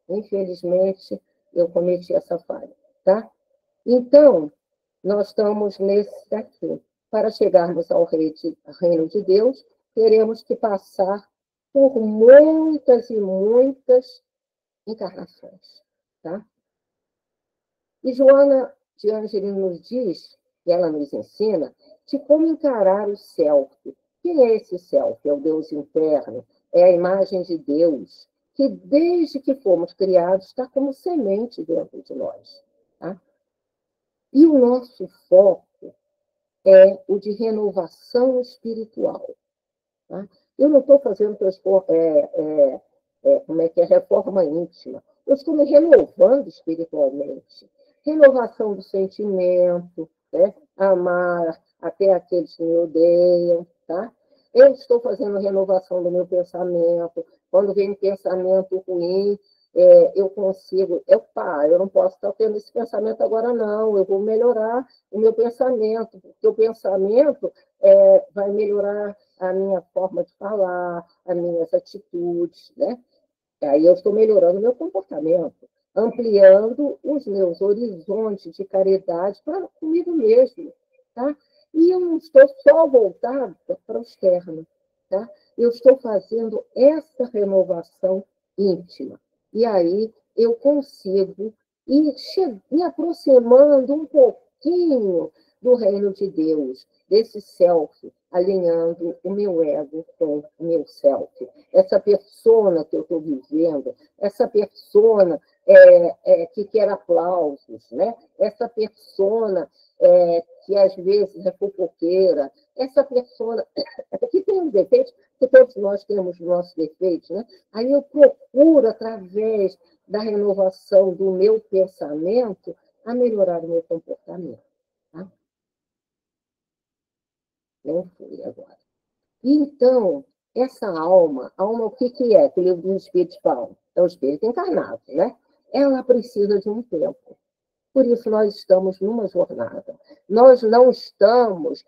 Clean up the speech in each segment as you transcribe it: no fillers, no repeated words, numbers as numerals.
Infelizmente, eu cometi essa falha, tá? Então, nós estamos nesse daqui. Para chegarmos ao reino de Deus, teremos que passar por muitas e muitas encarnações, tá? E Joana de Ângeles nos diz, e ela nos ensina, de como encarar o self. Quem é esse self? É o Deus interno, é a imagem de Deus, que desde que fomos criados está como semente dentro de nós. Tá? E o nosso foco é o de renovação espiritual. Tá? Eu não estou fazendo reforma íntima. Eu estou me renovando espiritualmente. Renovação do sentimento, né? Amar até aqueles que me odeiam. Tá? Eu estou fazendo renovação do meu pensamento. Quando vem um pensamento ruim, eu consigo... eu não posso estar tendo esse pensamento agora, não. Eu vou melhorar o meu pensamento, porque o pensamento vai melhorar a minha forma de falar, as minhas atitudes, né? Aí eu estou melhorando o meu comportamento, ampliando os meus horizontes de caridade para comigo mesmo, tá? E eu não estou só voltada para o externo, tá? Eu estou fazendo essa renovação íntima. E aí eu consigo ir me aproximando um pouquinho do reino de Deus, desse self, alinhando o meu ego com o meu self. Essa persona que eu estou vivendo, essa persona que quer aplausos, né? Essa persona que às vezes é fofoqueira, essa persona que tem os defeitos, que todos nós temos os nossos defeitos, né? Aí eu procuro, através da renovação do meu pensamento, a melhorar o meu comportamento. Tá? Não fui agora. Então, essa alma o que é? Que o livro dos Espíritos fala? É o espírito encarnado, né? Ela precisa de um tempo. Por isso, nós estamos numa jornada. Nós não estamos...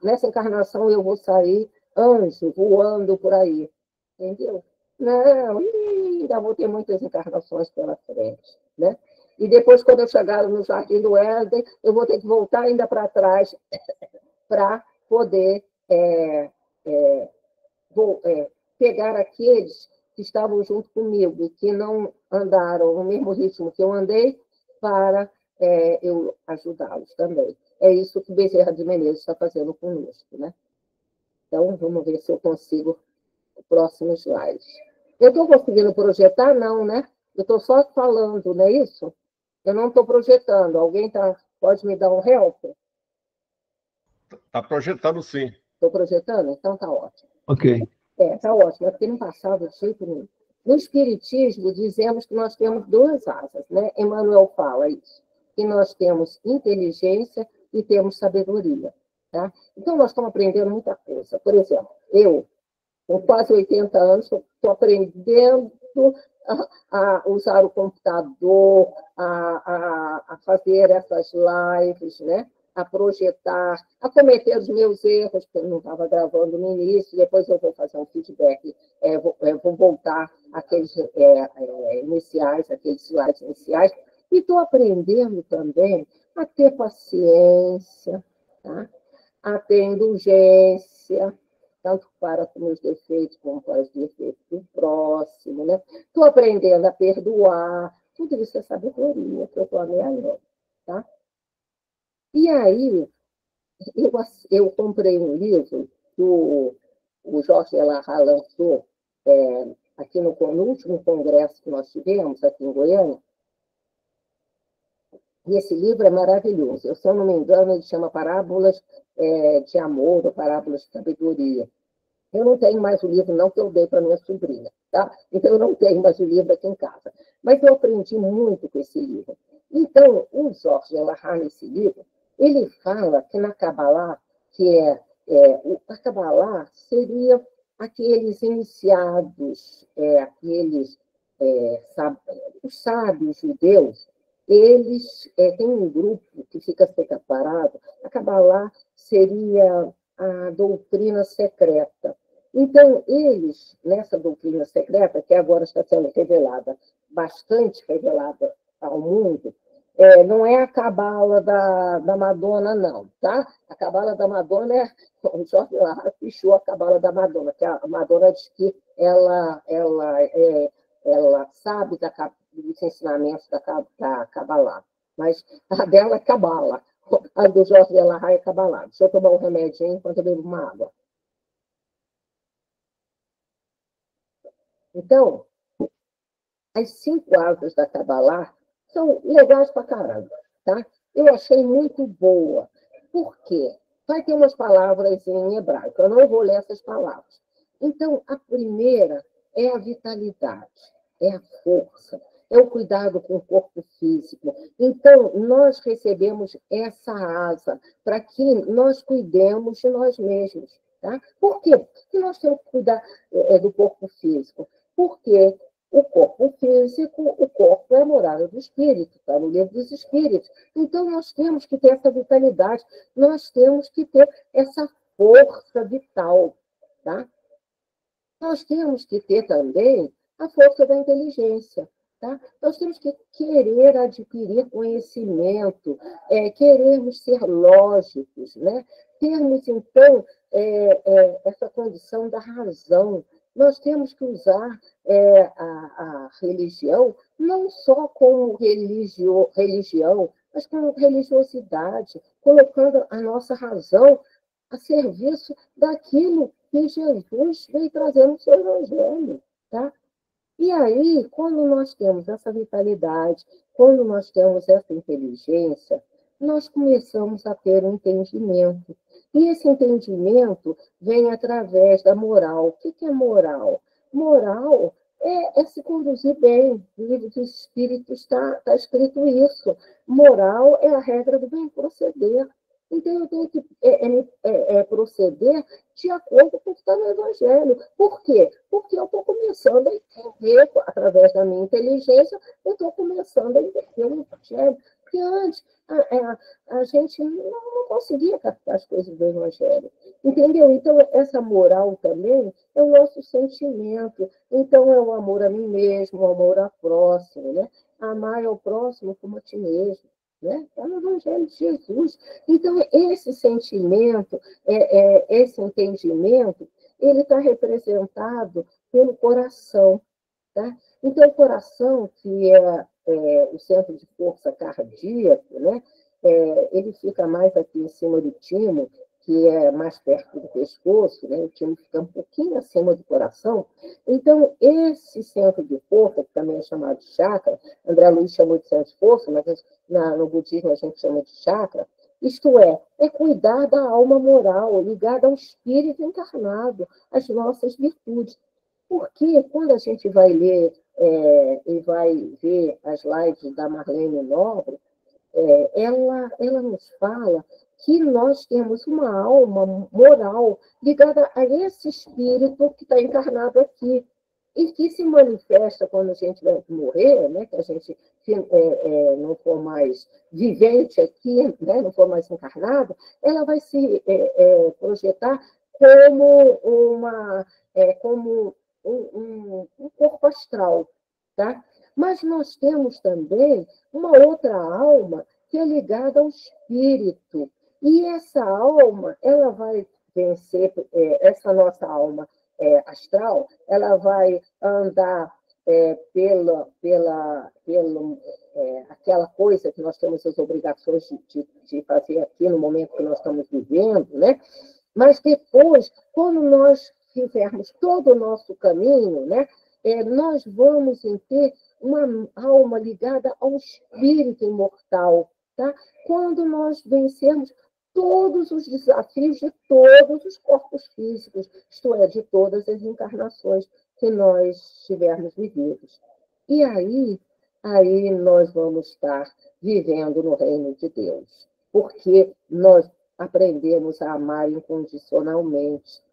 nessa encarnação eu vou sair anjo, voando por aí. Entendeu? Não, ainda vou ter muitas encarnações pela frente, né? E depois, quando eu chegar no Jardim do Éden, eu vou ter que voltar ainda para trás para poder pegar aqueles que estavam junto comigo e que não andaram no mesmo ritmo que eu andei, para eu ajudá-los também. É isso que Bezerra de Menezes está fazendo conosco, né? Então, vamos ver se eu consigo o próximo slide. Eu estou conseguindo projetar? Não, né? Eu estou só falando, não é isso? Eu não estou projetando. Alguém pode me dar um help? Está projetando, sim. Estou projetando? Então está ótimo. Ok. Está ótimo, é porque não passava de jeito nenhum. No Espiritismo, dizemos que nós temos duas asas, né? Emmanuel fala isso, que nós temos inteligência e temos sabedoria. Tá? Então, nós estamos aprendendo muita coisa. Por exemplo, eu, com quase 80 anos, estou aprendendo a usar o computador, a fazer essas lives, né? A projetar, a cometer os meus erros, porque eu não estava gravando no início, depois eu vou fazer um feedback, vou voltar àqueles iniciais, aqueles slides iniciais, e estou aprendendo também a ter paciência, tá? A ter indulgência, tanto para com meus defeitos como para os defeitos do próximo, né? Estou aprendendo a perdoar, tudo isso é sabedoria que eu estou amealhando, tá? E aí, eu comprei um livro que o Jorge Elahá lançou aqui no último congresso que nós tivemos, aqui em Goiânia, e esse livro é maravilhoso. Se eu não me engano, ele chama Parábolas de Amor ou Parábolas de Sabedoria. Eu não tenho mais o livro, não, que eu dei para minha sobrinha, tá? Então, eu não tenho mais o livro aqui em casa. Mas eu aprendi muito com esse livro. Então, o Jorge Elahá, nesse livro, ele fala que na Kabbalah, a Kabbalah seria aqueles iniciados, os sábios judeus, eles têm um grupo que fica separado. A Kabbalah seria a doutrina secreta. Então, eles, nessa doutrina secreta, que agora está sendo revelada, bastante revelada ao mundo, não é a cabala da Madonna, não, tá? A cabala da Madonna é o Jorge Larra pichou a cabala da Madonna, que a Madonna diz que ela sabe dos ensinamentos da Kabbalah, mas a dela é cabala, a do Jorge Larra é Kabbalah. Deixa eu tomar um remedinho enquanto eu bebo uma água. Então, as 5 asas da Kabbalah são legais pra caramba, tá? Eu achei muito boa. Por quê? Vai ter umas palavras em hebraico, eu não vou ler essas palavras. Então, a primeira é a vitalidade, é a força, é o cuidado com o corpo físico. Então, nós recebemos essa asa para que nós cuidemos de nós mesmos. Tá? Por quê? Porque nós temos que cuidar do corpo físico. Porque o corpo físico, o corpo é a morada do espírito, está no livro dos espíritos. Então, nós temos que ter essa vitalidade, nós temos que ter essa força vital. Tá? Nós temos que ter também a força da inteligência. Tá? Nós temos que querer adquirir conhecimento, querermos ser lógicos, né? Termos, então, essa condição da razão. Nós temos que usar a religião não só como religião, mas como religiosidade, colocando a nossa razão a serviço daquilo que Jesus veio trazendo no seu evangelho. Tá? E aí, quando nós temos essa vitalidade, quando nós temos essa inteligência, nós começamos a ter um entendimento. E esse entendimento vem através da moral. O que é moral? Moral é se conduzir bem. No livro dos Espíritos está escrito isso. Moral é a regra do bem proceder. Então, eu tenho que proceder de acordo com o que está no Evangelho. Por quê? Porque eu estou começando a entender, através da minha inteligência, eu estou começando a entender o Evangelho. Porque antes a gente não conseguia captar as coisas do Evangelho. Entendeu? Então, essa moral também é o nosso sentimento. Então, é o amor a mim mesmo, o amor ao próximo, né? Amar ao próximo como a ti mesmo. Né? Está no Evangelho de Jesus. Então, esse sentimento, esse entendimento, ele está representado pelo coração. Tá? Então, o coração, que é o centro de força cardíaco, né? Ele fica mais aqui em cima do timo, que é mais perto do pescoço, né? O timo fica um pouquinho acima do coração. Então, esse centro de força, que também é chamado de chakra, André Luiz chamou de centro de força, mas no budismo a gente chama de chakra, isto é cuidar da alma moral, ligada ao espírito encarnado, às nossas virtudes. Porque quando a gente vai ler e vai ver as lives da Marlene Nobre, ela nos fala que nós temos uma alma moral ligada a esse espírito que está encarnado aqui e que se manifesta quando a gente vai morrer, né, que a gente não for mais vivente aqui, né, não for mais encarnado, ela vai se projetar como um corpo astral. Tá? Mas nós temos também uma outra alma que é ligada ao espírito. E essa alma, ela vai vencer, essa nossa alma astral, ela vai andar aquela coisa que nós temos as obrigações de fazer aqui no momento que nós estamos vivendo, né? Mas depois, quando nós fizermos todo o nosso caminho, né, nós vamos ter uma alma ligada ao espírito imortal. Tá? Quando nós vencermos todos os desafios de todos os corpos físicos, isto é, de todas as encarnações que nós tivermos vividos. E aí nós vamos estar vivendo no reino de Deus, porque nós aprendemos a amar incondicionalmente.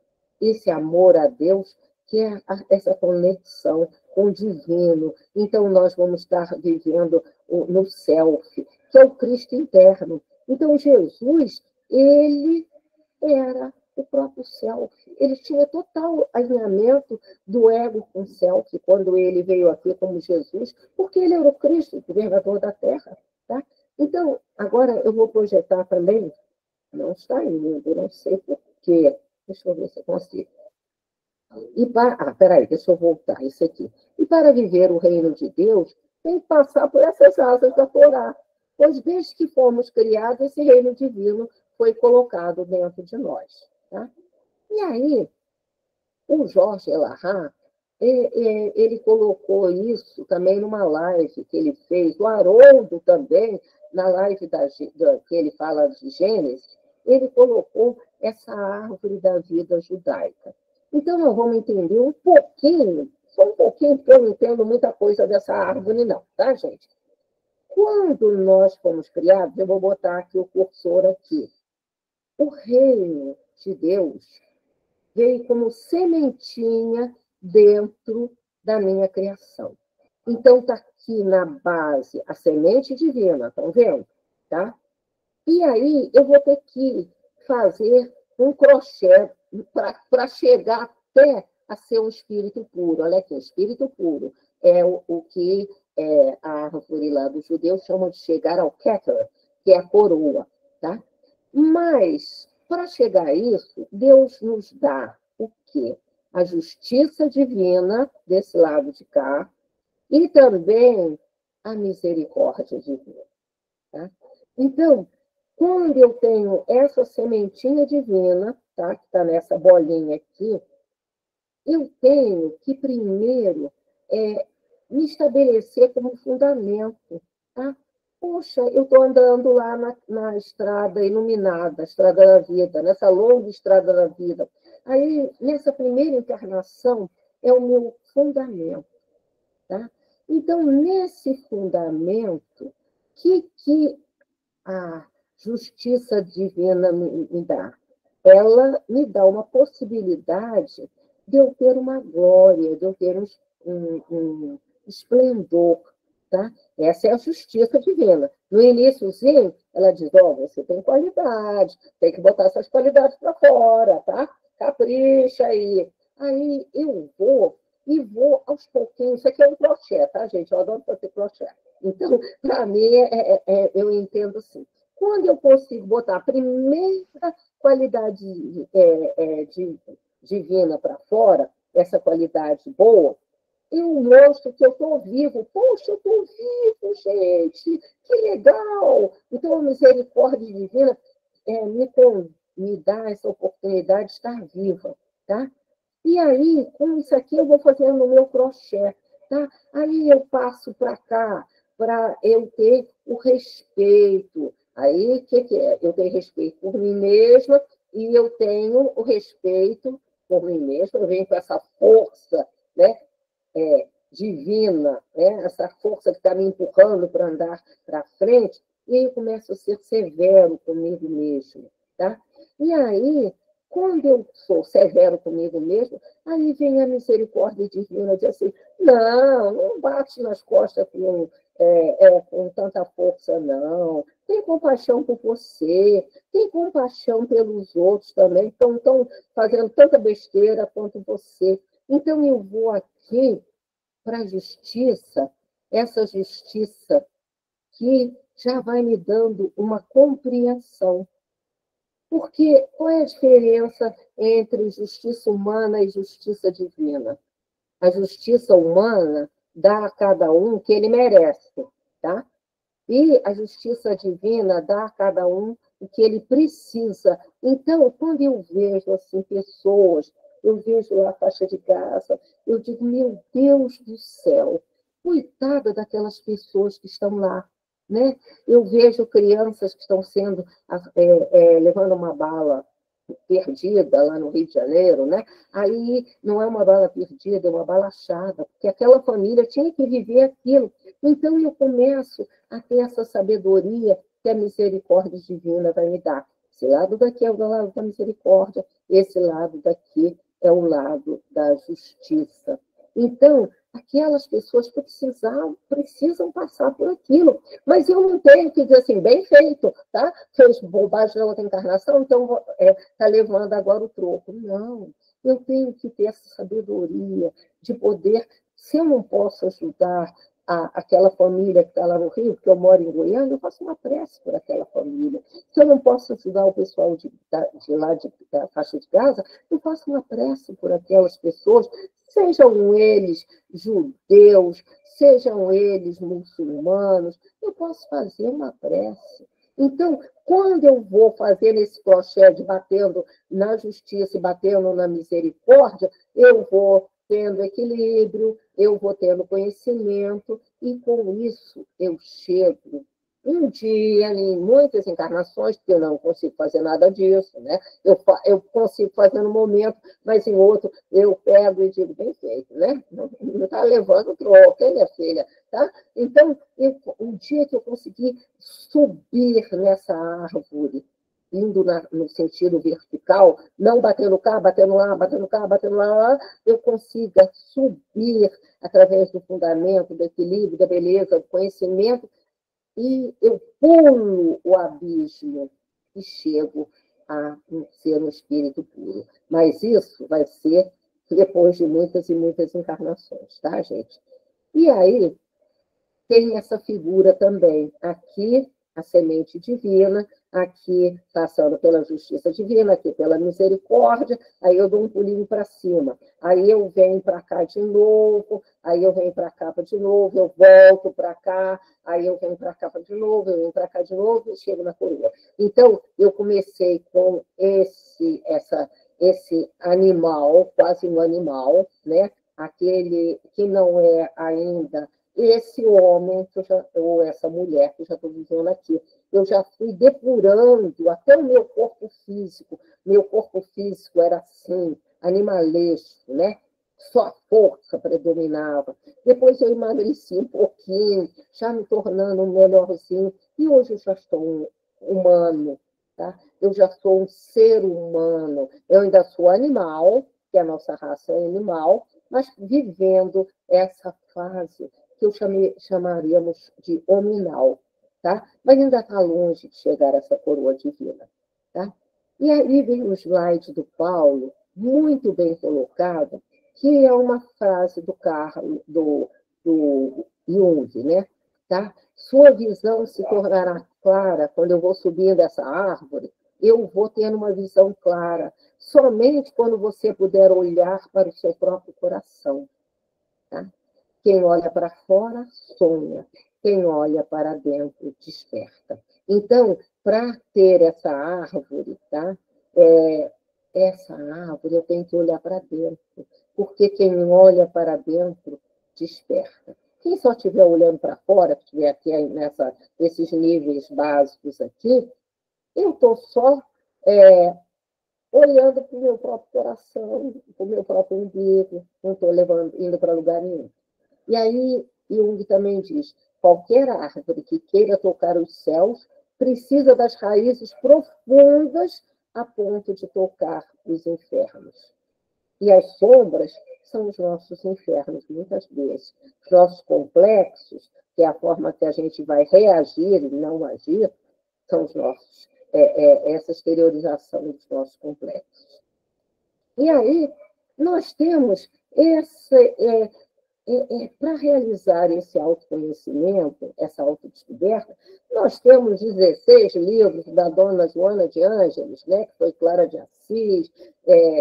Esse amor a Deus, que é essa conexão com o divino. Então, nós vamos estar vivendo no self, que é o Cristo interno. Então, Jesus, ele era o próprio self. Ele tinha total alinhamento do ego com o self quando ele veio aqui como Jesus, porque ele era o Cristo, o governador da Terra. Tá? Então, agora eu vou projetar também, não está indo, não sei por quê. Deixa eu ver se eu consigo. Peraí, deixa eu voltar, isso aqui. E para viver o reino de Deus, tem que passar por essas asas da Torá. Pois desde que fomos criados, esse reino divino foi colocado dentro de nós. Tá? E aí, o Jorge Elahá, ele colocou isso também numa live que ele fez, o Haroldo também, na live que ele fala de Gênesis, ele colocou essa árvore da vida judaica. Então, nós vamos entender um pouquinho, só um pouquinho, porque eu não entendo muita coisa dessa árvore, não, tá, gente? Quando nós fomos criados, eu vou botar aqui o cursor aqui. O reino de Deus veio como sementinha dentro da minha criação. Então, está aqui na base a semente divina, estão vendo? Tá? E aí, eu vou ter que fazer um crochê para chegar até a ser um espírito puro. Olha aqui, espírito puro é o que a árvore lá dos judeus chamam de chegar ao Keter, que é a coroa. Tá? Mas, para chegar a isso, Deus nos dá o quê? A justiça divina desse lado de cá e também a misericórdia divina. Tá? Então, quando eu tenho essa sementinha divina, tá? Que está nessa bolinha aqui, eu tenho que primeiro me estabelecer como fundamento. Tá? Poxa, eu estou andando lá na estrada iluminada, a estrada da vida, nessa longa estrada da vida. Aí, nessa primeira encarnação, é o meu fundamento. Tá? Então, nesse fundamento, que a justiça divina me dá? Ela me dá uma possibilidade de eu ter uma glória, de eu ter um esplendor. Tá? Essa é a justiça divina. No iníciozinho, ela diz, você tem qualidade, tem que botar essas qualidades para fora, tá? Capricha aí. Aí eu vou aos pouquinhos. Isso aqui é um crochê, tá, gente? Eu adoro fazer crochê. Então, para mim, eu entendo assim. Quando eu consigo botar a primeira qualidade divina para fora, essa qualidade boa, eu mostro que eu estou vivo. Poxa, eu estou vivo, gente. Que legal! Então, a misericórdia divina me dá essa oportunidade de estar viva. Tá? E aí, com isso aqui, eu vou fazendo o meu crochê. Tá? Aí eu passo para cá, para eu ter o respeito. Aí, o que é? Eu tenho respeito por mim mesma e eu tenho o respeito por mim mesma. Eu venho com essa força, né? Divina, né? Essa força que está me empurrando para andar para frente, e aí eu começo a ser severo comigo mesmo. Tá? E aí, quando eu sou severo comigo mesmo, aí vem a misericórdia divina, diz assim, não bate nas costas com tanta força, não. Tem compaixão por você, tem compaixão pelos outros também, que estão fazendo tanta besteira quanto você. Então, eu vou aqui para a justiça, essa justiça que já vai me dando uma compreensão. Porque qual é a diferença entre justiça humana e justiça divina? A justiça humana dá a cada um o que ele merece, tá? E a justiça divina dá a cada um o que ele precisa. Então, quando eu vejo assim pessoas, eu vejo a faixa de Gaza, eu digo, meu Deus do céu, coitada daquelas pessoas que estão lá, né? Eu vejo crianças que estão sendo levando uma bala perdida lá no Rio de Janeiro, né? Aí não é uma bala perdida, é uma bala achada, porque aquela família tinha que viver aquilo. Então eu começo a ter essa sabedoria que a misericórdia divina vai me dar. Esse lado daqui é o lado da misericórdia, esse lado daqui é o lado da justiça. Então, aquelas pessoas precisam passar por aquilo. Mas eu não tenho que dizer assim, bem feito, tá? Fez bobagem na outra encarnação, então está levando agora o troco. Não, eu tenho que ter essa sabedoria de poder, se eu não posso ajudar aquela família que está lá no Rio, porque eu moro em Goiânia, eu faço uma prece por aquela família. Se eu não posso ajudar o pessoal de lá da faixa de Gaza, eu faço uma prece por aquelas pessoas, sejam eles judeus, sejam eles muçulmanos, eu posso fazer uma prece. Então, quando eu vou fazer esse crochê de batendo na justiça e batendo na misericórdia, eu vou tendo equilíbrio, eu vou tendo conhecimento, e com isso eu chego um dia, em muitas encarnações, porque eu não consigo fazer nada disso, né? Eu consigo fazer no momento, mas em outro eu pego e digo, bem feito, né? Não está levando troco, hein, minha filha? Tá? Então, um dia que eu conseguir subir nessa árvore, indo no sentido vertical, não batendo cá, batendo lá, batendo cá, batendo lá, eu consiga subir através do fundamento, do equilíbrio, da beleza, do conhecimento, e eu pulo o abismo e chego a ser um espírito puro. Mas isso vai ser depois de muitas e muitas encarnações, tá, gente? E aí tem essa figura também. Aqui, a semente divina, aqui passando pela justiça divina, aqui pela misericórdia, aí eu dou um pulinho para cima, aí eu venho para cá de novo, aí eu venho para cá de novo, eu volto para cá, aí eu venho para cá de novo, eu venho para cá de novo e chego na coroa. Então, eu comecei com esse animal, quase um animal, né? Aquele que não é ainda esse homem, ou essa mulher que eu já estou vivendo aqui. Eu já fui depurando até o meu corpo físico. Meu corpo físico era assim, animalesco, né? Só a força predominava. Depois eu emagreci um pouquinho, já me tornando um melhorzinho. E hoje eu já estou humano, tá? Eu já sou um ser humano. Eu ainda sou animal, que a nossa raça é animal, mas vivendo essa fase que chamaríamos de hominal, tá? Mas ainda está longe de chegar a essa coroa divina, tá? E aí vem o slide do Paulo, muito bem colocado, que é uma frase do Jung, né? Tá? Sua visão se tornará clara quando eu vou subindo essa árvore, eu vou tendo uma visão clara, somente quando você puder olhar para o seu próprio coração, tá? Quem olha para fora, sonha. Quem olha para dentro, desperta. Então, para ter essa árvore, tá? Essa árvore eu tenho que olhar para dentro. Porque quem olha para dentro, desperta. Quem só estiver olhando para fora, que estiver aqui nesses níveis básicos aqui, eu estou só olhando para o meu próprio coração, para o meu próprio umbigo, não estou indo para lugar nenhum. E aí, Jung também diz, qualquer árvore que queira tocar os céus precisa das raízes profundas a ponto de tocar os infernos. E as sombras são os nossos infernos, muitas vezes. Os nossos complexos, que é a forma que a gente vai reagir e não agir, são os nossos, essa exteriorização dos nossos complexos. E aí, nós temos para realizar esse autoconhecimento, essa autodescoberta, nós temos 16 livros da dona Joana de Ângeles, né, que foi Clara de Assis,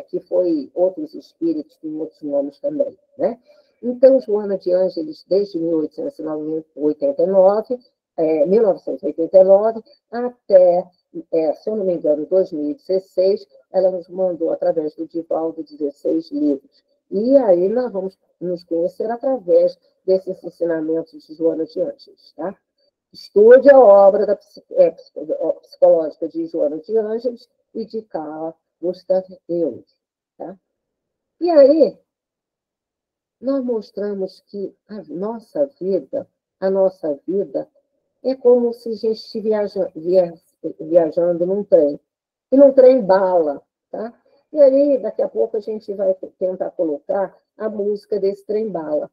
que foi outros espíritos com outros nomes também. Né? Então, Joana de Ângeles, desde 1989 até, se eu não me engano, 2016, ela nos mandou, através do Divaldo, 16 livros. E aí nós vamos nos conhecer através desses ensinamentos de Joana de Ângeles. Tá? Estude a obra psicológica de Joana de Ângeles e de Carl Gustav Jung. Tá? E aí, nós mostramos que a nossa vida é como se a gente estivesse viajando num trem. E num trem bala, tá? E aí, daqui a pouco, a gente vai tentar colocar a música desse trem bala.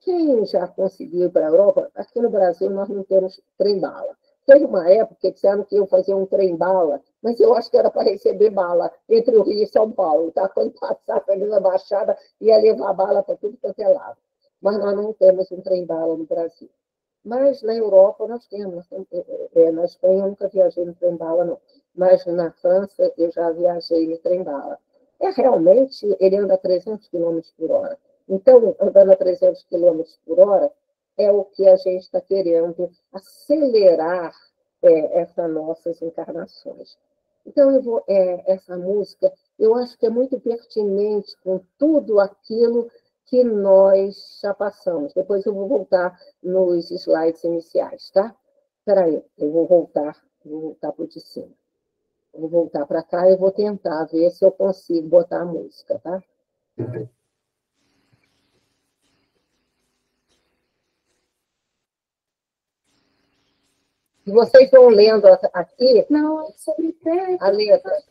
Quem já conseguiu ir para a Europa, aqui no Brasil nós não temos trem-bala. Teve uma época que disseram que iam fazer um trem-bala, mas eu acho que era para receber bala entre o Rio e São Paulo. Tá? Quando passasse ali na Baixada, ia levar bala para tudo quanto é lado. Mas nós não temos um trem-bala no Brasil. Mas na Europa nós temos. Na Espanha eu nunca viajei no trem-bala, não. Mas na França eu já viajei no trem-bala. Realmente, ele anda a 300 quilômetros por hora. Então, andando a 300 quilômetros por hora, é o que a gente está querendo acelerar essas nossas encarnações. Então, essa música, eu acho que é muito pertinente com tudo aquilo que nós já passamos. Depois eu vou voltar nos slides iniciais, tá? Espera aí, eu vou voltar para o de cima. Vou voltar para cá e vou tentar ver se eu consigo botar a música, tá? E vocês vão lendo aqui não é sobre ter, a letra.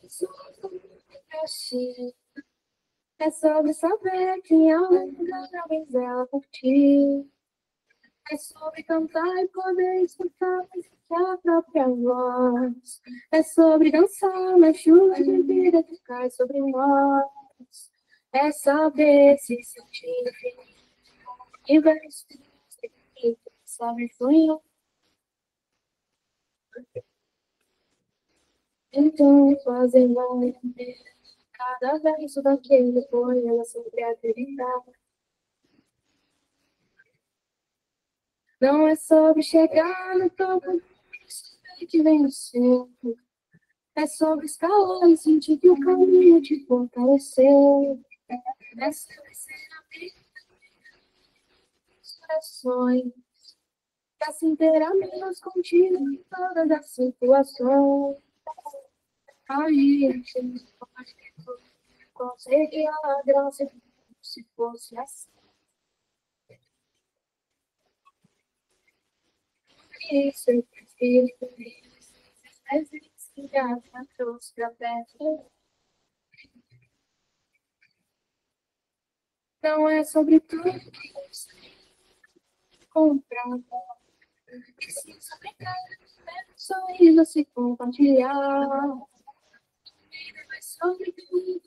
É sobre saber que em algum lugar talvez ela por ti. É sobre cantar e poder escutar a própria voz. É sobre dançar na chuva de vida que cai sobre nós. É saber se sentir feliz. E ver se sabe fluir. Então, fazer mais cada verso daquele poema sobre a acreditar. Não é sobre chegar no topo que vem no centro. É sobre escalar e sentir que o caminho te fortaleceu. É sobre ser amigo dos corações. É assim ter amigos contigo em todas as situações. Aí, gente, consegue a graça se fosse assim. Isso, eu prefiro às vezes engasga, trouxe pra perto. Não é sobre tudo que você comprar. Precisa brincar, sorriso se compartilhar. Vida é sobre tudo,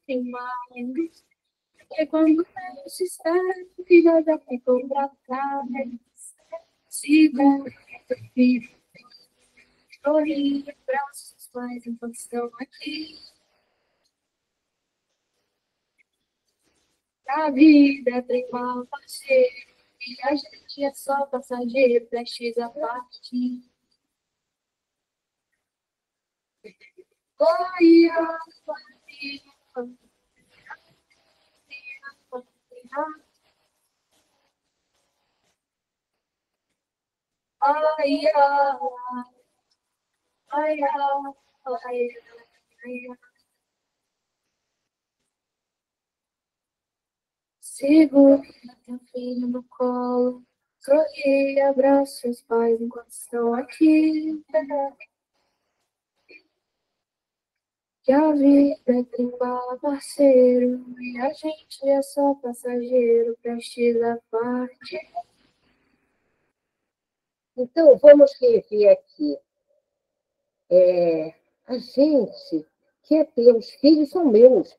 tem mais. Porque quando eu se espera, vida já ficou pra trás. Segura, filho. Sorrir, braços, pais enquanto estão aqui. A vida é trem mal parceiro, e a gente é só passageiro, prestes a partir. Oi, ai, ai, ai, segura teu filho no colo, sorri e abraça os pais enquanto estão aqui. Que a vida é trem-bala, parceiro, e a gente é só passageiro, prestes a partir. Então, vamos rever aqui. A gente quer ter, os filhos são meus,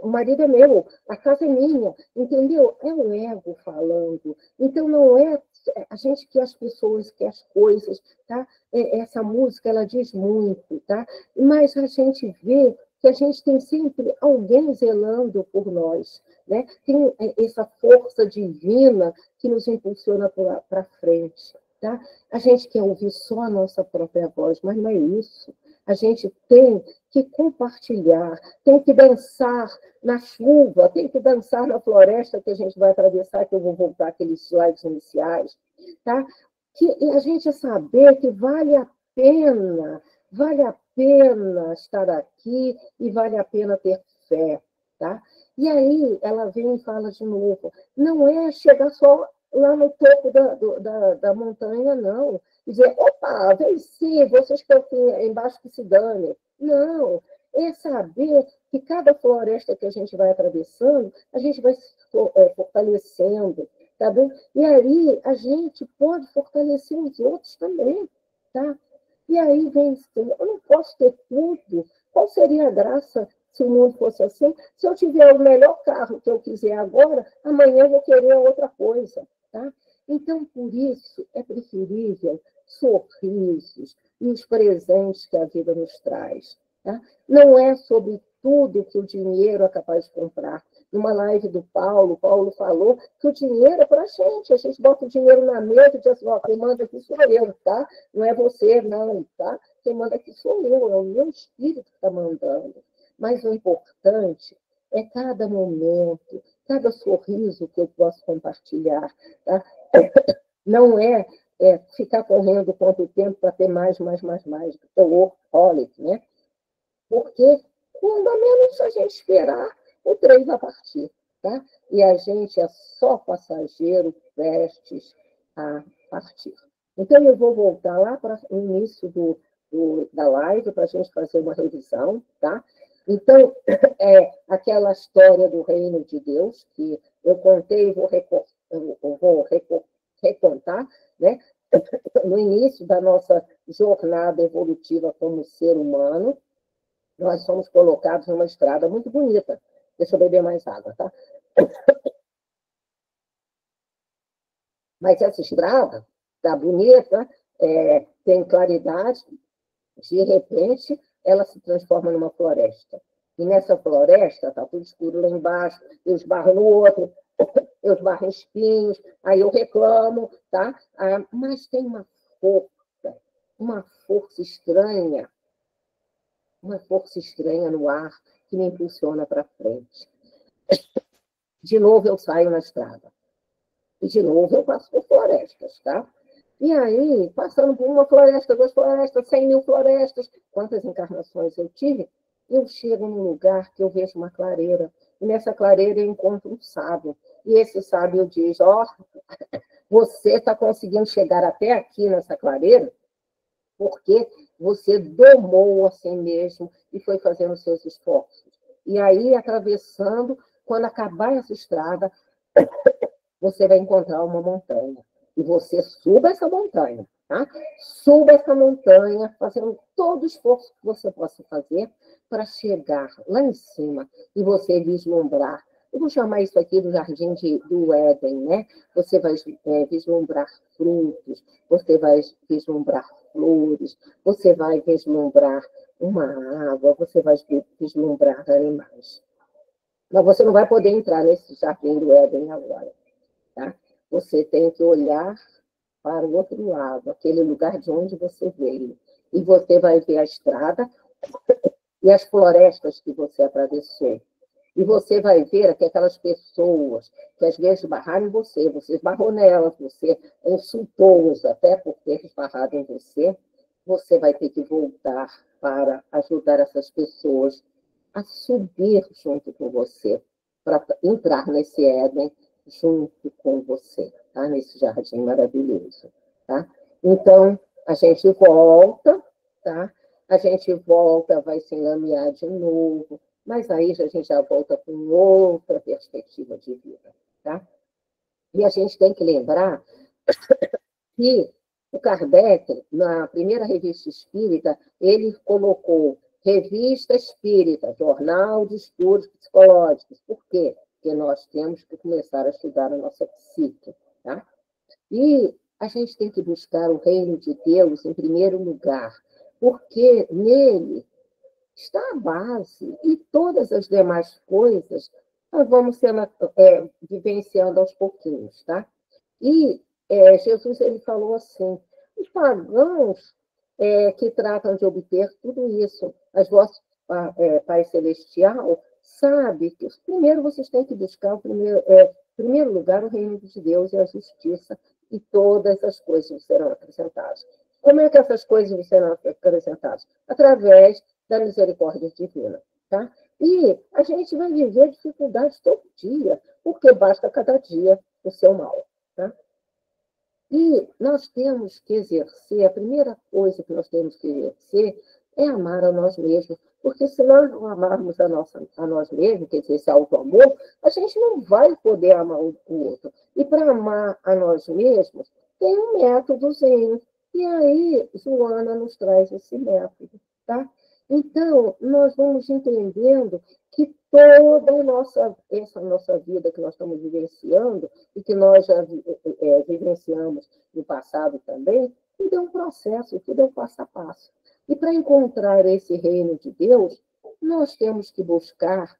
o marido é meu, a casa é minha, entendeu? É o ego falando. Então, não é a gente quer as pessoas, quer as coisas, tá? Essa música, ela diz muito, tá? Mas a gente vê que a gente tem sempre alguém zelando por nós, né? Tem essa força divina que nos impulsiona para frente, tá? A gente quer ouvir só a nossa própria voz, mas não é isso. A gente tem que compartilhar, tem que dançar na chuva, tem que dançar na floresta que a gente vai atravessar, que eu vou voltar aqueles slides iniciais, tá? Que a gente saber que vale a pena estar aqui e vale a pena ter fé, tá? E aí ela vem e fala de novo, não é chegar só lá no topo da montanha, não. Dizer, opa, venci, vocês estão aqui embaixo que se dane. Não, é saber que cada floresta que a gente vai atravessando, a gente vai se fortalecendo, tá bem? E aí a gente pode fortalecer os outros também, tá? E aí vem, eu não posso ter tudo. Qual seria a graça se o mundo fosse assim? Se eu tiver o melhor carro que eu quiser agora, amanhã eu vou querer outra coisa, tá? Então, por isso, é preferível sorrisos e os presentes que a vida nos traz. Tá? Não é sobre tudo que o dinheiro é capaz de comprar. Numa live do Paulo falou que o dinheiro é para a gente bota o dinheiro na mesa e diz assim, ó, quem manda aqui sou eu, tá? Não é você, não, tá? Quem manda aqui sou eu, é o meu espírito que está mandando. Mas o importante é cada momento, cada sorriso que eu posso compartilhar, tá? Não é ficar correndo quanto tempo para ter mais, é o workaholic, né? Porque quando a menos a gente esperar, o trem vai partir, tá? E a gente é só passageiro prestes a partir. Então, eu vou voltar lá para o início da live para a gente fazer uma revisão, tá? Então, aquela história do reino de Deus, que eu contei e vou recontar, né? No início da nossa jornada evolutiva como ser humano, nós somos colocados numa estrada muito bonita. Deixa eu beber mais água, tá? Mas essa estrada está bonita, tem claridade, de repente ela se transforma numa floresta. E nessa floresta está tudo escuro lá embaixo, eu esbarro no outro, eu esbarro em espinhos, aí eu reclamo, tá? Mas tem uma força estranha no ar que me impulsiona para frente. De novo eu saio na estrada. E de novo eu passo por florestas, tá? E aí, passando por uma floresta, 2 florestas, 100.000 florestas, quantas encarnações eu tive, eu chego num lugar que eu vejo uma clareira. E nessa clareira eu encontro um sábio. E esse sábio diz, você está conseguindo chegar até aqui nessa clareira porque você domou a si mesmo e foi fazendo seus esforços. E aí, atravessando, quando acabar essa estrada, você vai encontrar uma montanha. E você suba essa montanha, tá? Suba essa montanha, fazendo todo o esforço que você possa fazer para chegar lá em cima e você vislumbrar. Eu vou chamar isso aqui do jardim do Éden, né? Você vai vislumbrar frutos, você vai vislumbrar flores, você vai vislumbrar uma água, você vai vislumbrar animais. Mas você não vai poder entrar nesse jardim do Éden agora. Tá? Você tem que olhar para o outro lado, aquele lugar de onde você veio. E você vai ver a estrada e as florestas que você atravessou. E você vai ver que aquelas pessoas que às vezes esbarraram em você esbarrou nelas, você insultou-os até por ter esbarrado em você, você vai ter que voltar para ajudar essas pessoas a subir junto com você, para entrar nesse Éden junto com você, tá? Nesse jardim maravilhoso, tá? Então, a gente volta, tá? A gente volta, vai se enlamear de novo, mas aí a gente já volta com outra perspectiva de vida, tá? E a gente tem que lembrar que o Kardec, na primeira revista espírita, ele colocou Revista Espírita, Jornal de Estudos Psicológicos. Por quê? Porque nós temos que começar a estudar a nossa psique, tá? E a gente tem que buscar o reino de Deus em primeiro lugar, porque nele está a base e todas as demais coisas nós vamos vivenciando aos pouquinhos, tá? E Jesus ele falou assim, os pagãos que tratam de obter tudo isso, as vossas Pai Celestial, sabe que primeiro vocês têm que buscar, em primeiro lugar, o reino de Deus e a justiça, e todas as coisas serão acrescentadas. Como é que essas coisas serão acrescentadas? Através da misericórdia divina, tá? E a gente vai viver dificuldades todo dia, porque basta cada dia o seu mal, tá? E nós temos que exercer, a primeira coisa que nós temos que exercer é amar a nós mesmos, Porque se nós não amarmos a nós mesmos, quer dizer, esse auto-amor, a gente não vai poder amar o outro. E para amar a nós mesmos, tem um métodozinho. E aí, Joana nos traz esse método, tá? Então, nós vamos entendendo que toda essa nossa vida que nós estamos vivenciando, e que nós já vivenciamos no passado também, tudo é um processo, tudo é um passo a passo. E para encontrar esse reino de Deus, nós temos que buscar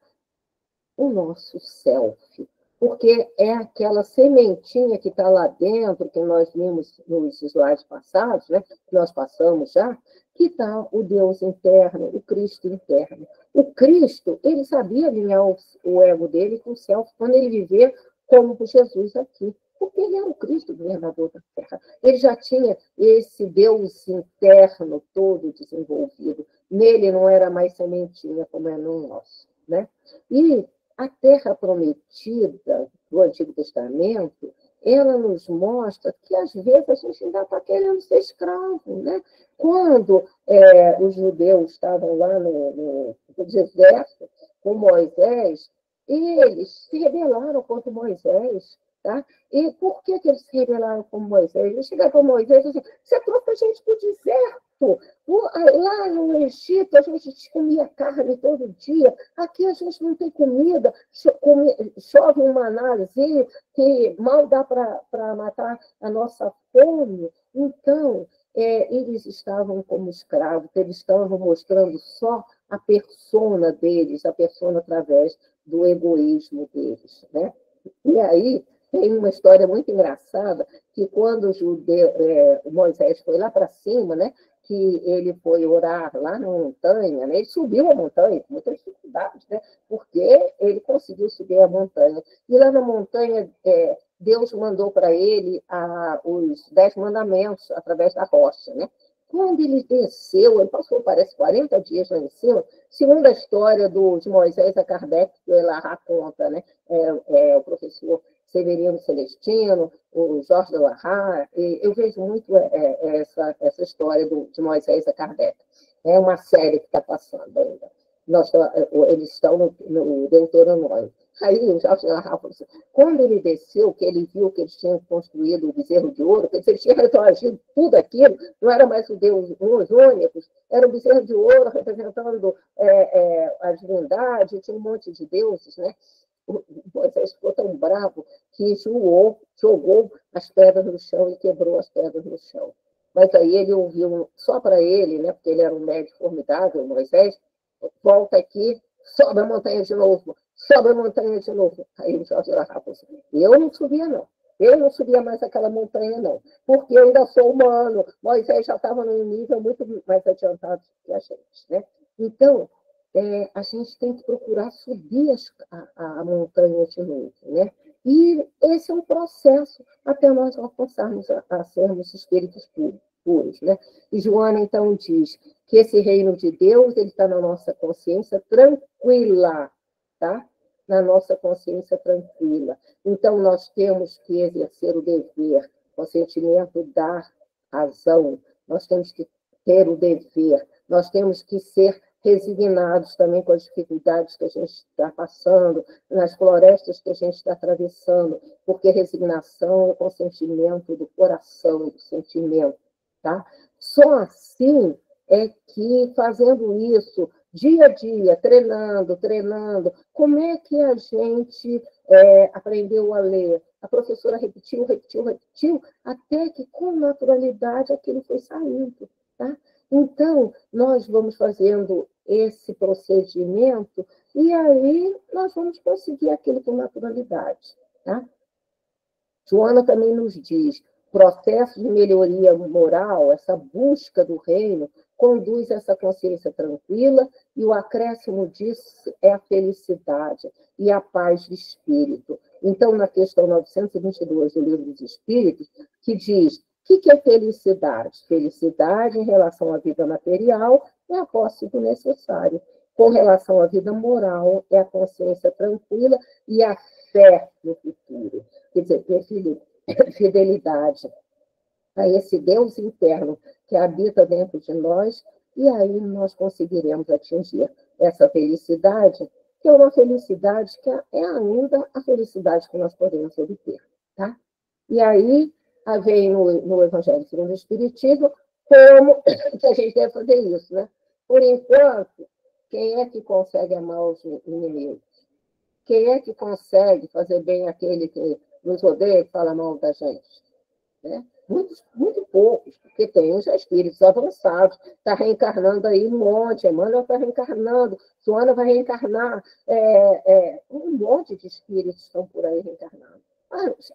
o nosso self, porque é aquela sementinha que está lá dentro, que nós vimos nos slides passados, né, que nós passamos já, que está o Deus interno, o Cristo interno. O Cristo, ele sabia alinhar o ego dele com o self quando ele vivia como Jesus aqui, porque ele era o Cristo governador da Terra. Ele já tinha esse Deus interno todo desenvolvido. Nele não era mais sementinha como é no nosso, né? E a terra prometida do Antigo Testamento, ela nos mostra que, às vezes, a gente ainda está querendo ser escravo, né? Quando os judeus estavam lá no deserto com Moisés, eles se rebelaram contra Moisés, tá? E por que eles se rebelaram contra Moisés? Eles chegaram para Moisés e disseram, você trouxe a gente para o deserto. Lá no Egito, a gente comia carne todo dia. Aqui a gente não tem comida. Chove um manazinho que mal dá para matar a nossa fome. Então, eles estavam como escravos, eles estavam mostrando só a persona deles, a persona através do egoísmo deles, né? E aí, tem uma história muito engraçada, que quando o Moisés foi lá para cima, né, que ele foi orar lá na montanha, né, ele subiu a montanha com muitas dificuldades, né, porque ele conseguiu subir a montanha. E lá na montanha, Deus mandou para ele os 10 mandamentos através da rocha, né? Quando ele desceu, ele passou, parece, 40 dias lá em cima, segundo a história de Moisés a Kardec, que o Elarrat conta, né? O professor Severino Celestino, o Jorge de Larrat, eu vejo muito essa história de Moisés a Kardec. É uma série que está passando ainda. Eles estão no Deuteronômio. Aí o Jorge de Larrat falou assim, quando ele desceu, que ele viu que eles tinham construído o bezerro de ouro, quer dizer, eles tinham retroagido tudo aquilo, não era mais o Deus, os únicos, era o bezerro de ouro representando a divindade, tinha um monte de deuses, né? O Moisés ficou tão bravo que jogou as pedras no chão e quebrou as pedras no chão. Mas aí ele ouviu, só para ele, né, porque ele era um médico formidável, Moisés, volta aqui, sobe a montanha de novo, sobe a montanha de novo. Aí o Jorge Larrat falou assim, eu não subia, não. Eu não subia mais aquela montanha, não, porque eu ainda sou humano. Moisés já estava num nível muito mais adiantado que a gente, né? Então, a gente tem que procurar subir a montanha de novo, né? E esse é um processo até nós alcançarmos a sermos espíritos puros, né? E Joana, então, diz que esse reino de Deus ele está na nossa consciência tranquila, tá? Na nossa consciência tranquila. Então, nós temos que exercer o dever, o sentimento da razão, nós temos que ter o dever, nós temos que ser resignados também com as dificuldades que a gente está passando, nas florestas que a gente está atravessando, porque resignação é o consentimento do coração, do sentimento, tá? Só assim é que, fazendo isso, dia a dia, treinando, como é que a gente aprendeu a ler? A professora repetiu, até que, com naturalidade, aquilo foi saindo, tá? Então, nós vamos fazendo esse procedimento e aí nós vamos conseguir aquilo com naturalidade, tá? Joana também nos diz, processo de melhoria moral, essa busca do reino, conduz a essa consciência tranquila e o acréscimo disso é a felicidade e a paz de espírito. Então, na questão 922 do Livro dos Espíritos, que diz, o que é felicidade? Felicidade em relação à vida material é a posse do necessário. Com relação à vida moral, é a consciência tranquila e a fé no futuro. Quer dizer, ter fidelidade a esse Deus interno que habita dentro de nós e aí nós conseguiremos atingir essa felicidade, que é uma felicidade que é ainda a felicidade que nós podemos obter. Tá? E aí vem no Evangelho segundo o Espiritismo como que a gente deve fazer isso. Né? Por enquanto, quem é que consegue amar os inimigos? Quem é que consegue fazer bem aquele que nos odeia e fala mal da gente? Né? Muito poucos, porque tem já espíritos avançados, está reencarnando aí um monte, Emmanuel está reencarnando, Joana vai reencarnar, um monte de espíritos estão por aí reencarnando.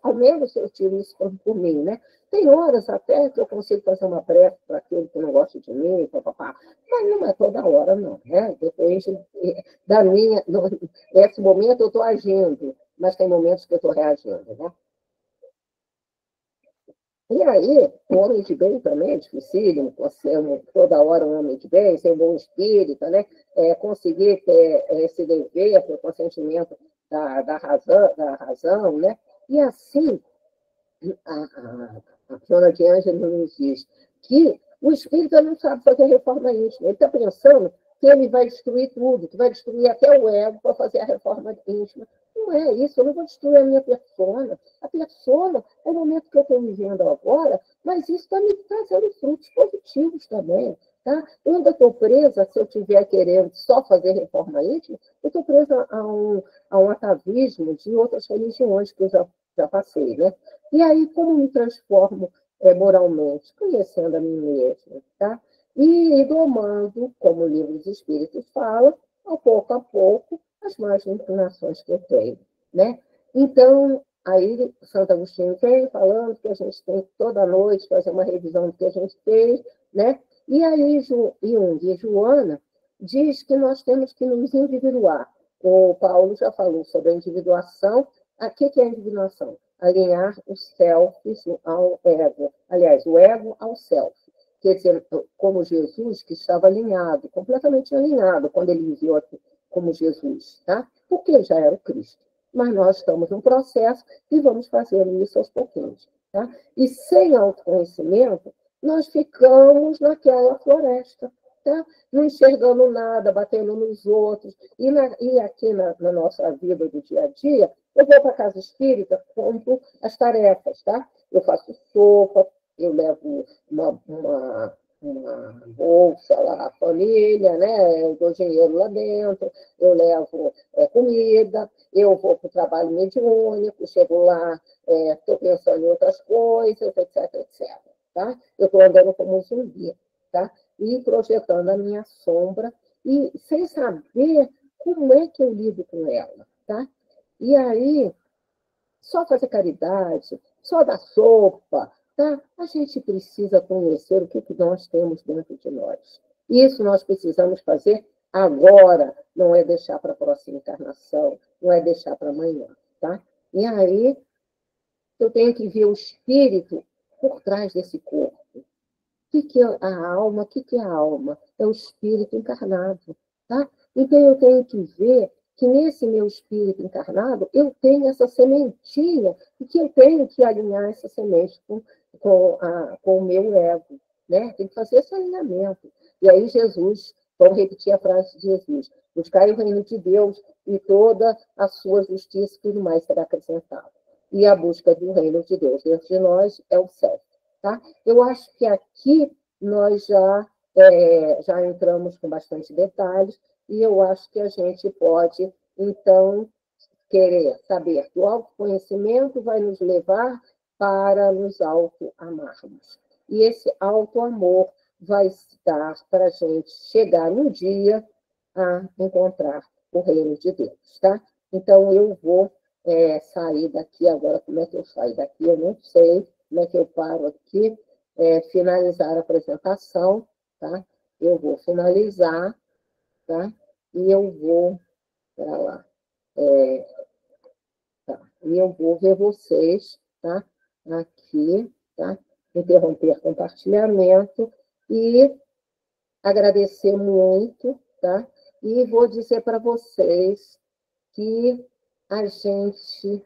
Ao menos eu tiro isso por mim, né? Tem horas até que eu consigo fazer uma prece para aquele que não gosta de mim, papapá. Mas não é toda hora, não. Né? Depende da minha. Nesse momento eu estou agindo, mas tem momentos que eu estou reagindo. Né? E aí, o homem de bem também é dificílimo, ser toda hora um homem de bem, ser um bom espírita, né? Conseguir ter esse dever, ter o consentimento da razão, né? E assim, a Joana de Ângelo nos diz que o espírita não sabe fazer reforma íntima. Ele está pensando que ele vai destruir tudo, que vai destruir até o ego para fazer a reforma íntima. Não é isso, eu não vou destruir a minha persona. A persona é o momento que eu estou vivendo agora, mas isso está me trazendo frutos positivos também. Tá? Eu ainda estou presa, se eu estiver querendo só fazer reforma íntima, eu estou presa a um atavismo de outras religiões que eu já passei. Né? E aí, como me transformo moralmente? Conhecendo a mim mesma. Tá? E domando, como o livro dos Espíritos fala, a pouco, as más inclinações que eu tenho. Né? Então, aí Santo Agostinho vem falando que a gente tem que toda noite fazer uma revisão do que a gente fez, né? E aí Jung e Joana diz que nós temos que nos individuar. O Paulo já falou sobre a individuação. O que é a individuação? Alinhar o self ao ego. Aliás, o ego ao self. Quer dizer, como Jesus, que estava alinhado, completamente alinhado, quando ele viveu aqui como Jesus, tá? Porque ele já era o Cristo. Mas nós estamos num processo e vamos fazendo isso aos pouquinhos. Tá? E sem autoconhecimento, nós ficamos naquela floresta, tá? Não enxergando nada, batendo nos outros. E aqui na nossa vida do dia a dia, eu vou para a casa espírita, compro as tarefas. Tá? Eu faço sopa, eu levo uma bolsa lá, a família, né? Eu dou dinheiro lá dentro, eu levo comida, eu vou para o trabalho mediúnico, chego lá, estou pensando em outras coisas, etc, etc. Tá? Eu estou andando como um zumbi, tá? E projetando a minha sombra, e sem saber como é que eu lido com ela. Tá? E aí, só fazer caridade, só dar sopa, tá? A gente precisa conhecer o que nós temos dentro de nós. Isso nós precisamos fazer agora, não é deixar para a próxima encarnação, não é deixar para amanhã, tá? E aí eu tenho que ver o espírito por trás desse corpo. O que é a alma? O que é a alma? É o espírito encarnado, tá? Então eu tenho que ver que nesse meu espírito encarnado eu tenho essa sementinha e que eu tenho que alinhar essa semente com o meu ego, né? Tem que fazer esse alinhamento. E aí Jesus, vamos repetir a frase de Jesus: buscai o reino de Deus e toda a sua justiça, tudo mais será acrescentado. E a busca do reino de Deus dentro de nós é o céu. Tá? Eu acho que aqui nós já entramos com bastante detalhes e eu acho que a gente pode, então, querer saber que o autoconhecimento vai nos levar para nos auto-amarmos. E esse auto-amor vai dar para a gente chegar no dia a encontrar o reino de Deus. Tá? Então, eu vou sair daqui agora. Como é que eu saio daqui? Eu não sei. Como é que eu paro aqui? Finalizar a apresentação, tá? Eu vou finalizar, tá? E eu vou para lá. Tá? E eu vou ver vocês, tá? Aqui, tá? Interromper compartilhamento e agradecer muito, tá? E vou dizer para vocês que a gente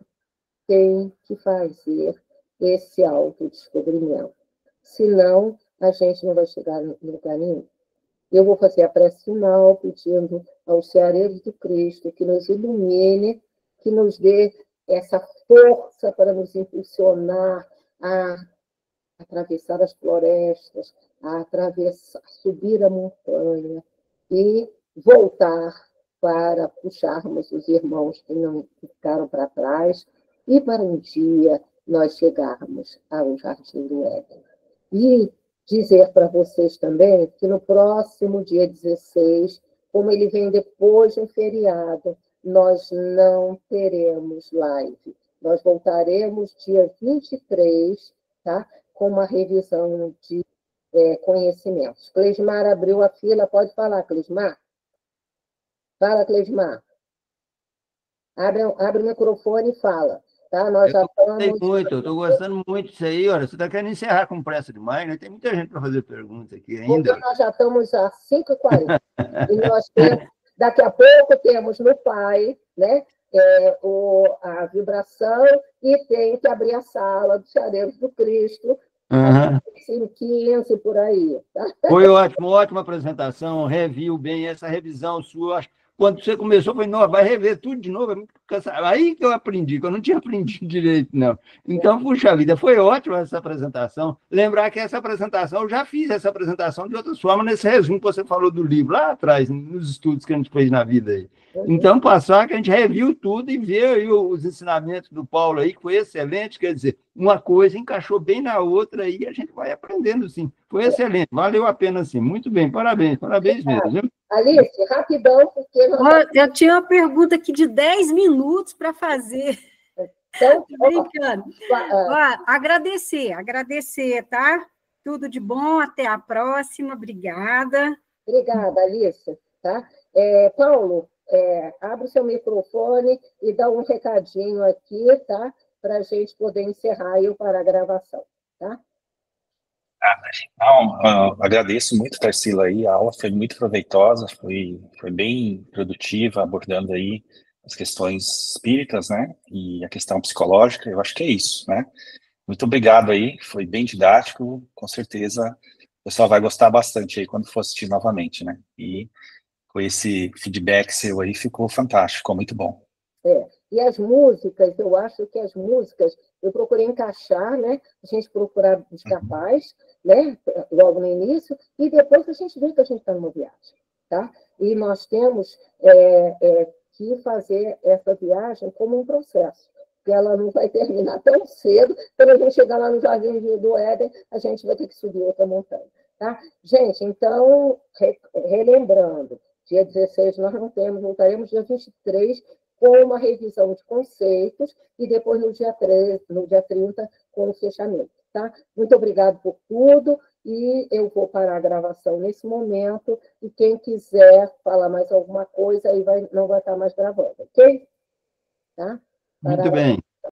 tem que fazer esse autodescobrimento. Senão, a gente não vai chegar em lugar nenhum. Eu vou fazer a prece final, pedindo aos ceareiros do Cristo que nos ilumine, que nos dê essa força para nos impulsionar a atravessar as florestas, a atravessar, subir a montanha e voltar para puxarmos os irmãos que não ficaram para trás e para um dia nós chegarmos ao Jardim do Éden. E dizer para vocês também que no próximo dia 16, como ele vem depois de um feriado, nós não teremos live. Nós voltaremos dia 23, tá? Com uma revisão de conhecimentos. Cleismar abriu a fila, pode falar, Cleismar? Fala, Cleismar. Abre o microfone e fala. Tá? Nós já estamos... Eu estou gostando muito disso aí. Olha, você está querendo encerrar com pressa demais, né? Tem muita gente para fazer pergunta aqui ainda. Porque nós já estamos às 5h40. E nós temos, daqui a pouco temos no Pai, né? A vibração e tem que abrir a sala dos Ceareiros do Cristo, Uhum. 15 por aí. Tá? Foi ótimo, ótima apresentação, reviu bem essa revisão sua. Quando você começou, eu falei, não, vai rever tudo de novo. Aí que eu aprendi, que eu não tinha aprendido direito, não. Então, puxa vida, foi ótima essa apresentação. Lembrar que essa apresentação, eu já fiz essa apresentação de outras formas, nesse resumo que você falou do livro, lá atrás, nos estudos que a gente fez na vida aí. Então, passar que a gente reviu tudo e vê aí os ensinamentos do Paulo aí, que foi excelente, quer dizer, uma coisa encaixou bem na outra e a gente vai aprendendo, sim. Foi excelente, valeu a pena, sim. Muito bem, parabéns mesmo. Viu? Alice, rapidão, porque... Eu tinha uma pergunta aqui de 10 minutos para fazer. Então, brincando. Agradecer, tá? Tudo de bom, até a próxima, obrigada. Obrigada, Alice. Tá? Paulo, abre o seu microfone e dá um recadinho aqui, tá? Para a gente poder encerrar aí para a gravação, tá? Agradeço muito, Tarsila, aí, a aula foi muito proveitosa, foi bem produtiva, abordando aí as questões espíritas, né, e a questão psicológica, eu acho que é isso, né. Muito obrigado aí, foi bem didático, com certeza o pessoal vai gostar bastante aí quando for assistir novamente, né, e com esse feedback seu aí ficou fantástico, ficou muito bom. E as músicas, eu acho que as músicas, eu procurei encaixar, né? A gente procurar buscar paz, né? Logo no início, e depois a gente vê que a gente está numa viagem, tá? E nós temos que fazer essa viagem como um processo, porque ela não vai terminar tão cedo, quando a gente chegar lá no Jardim do Éden, a gente vai ter que subir outra montanha, tá? Gente, então, relembrando, dia 16 nós não temos, voltaremos dia 23, com uma revisão de conceitos, e depois no dia 30, com o fechamento. Tá? Muito obrigado por tudo, e eu vou parar a gravação nesse momento, e quem quiser falar mais alguma coisa, aí não vai estar mais gravando, ok? Tá? Muito bem.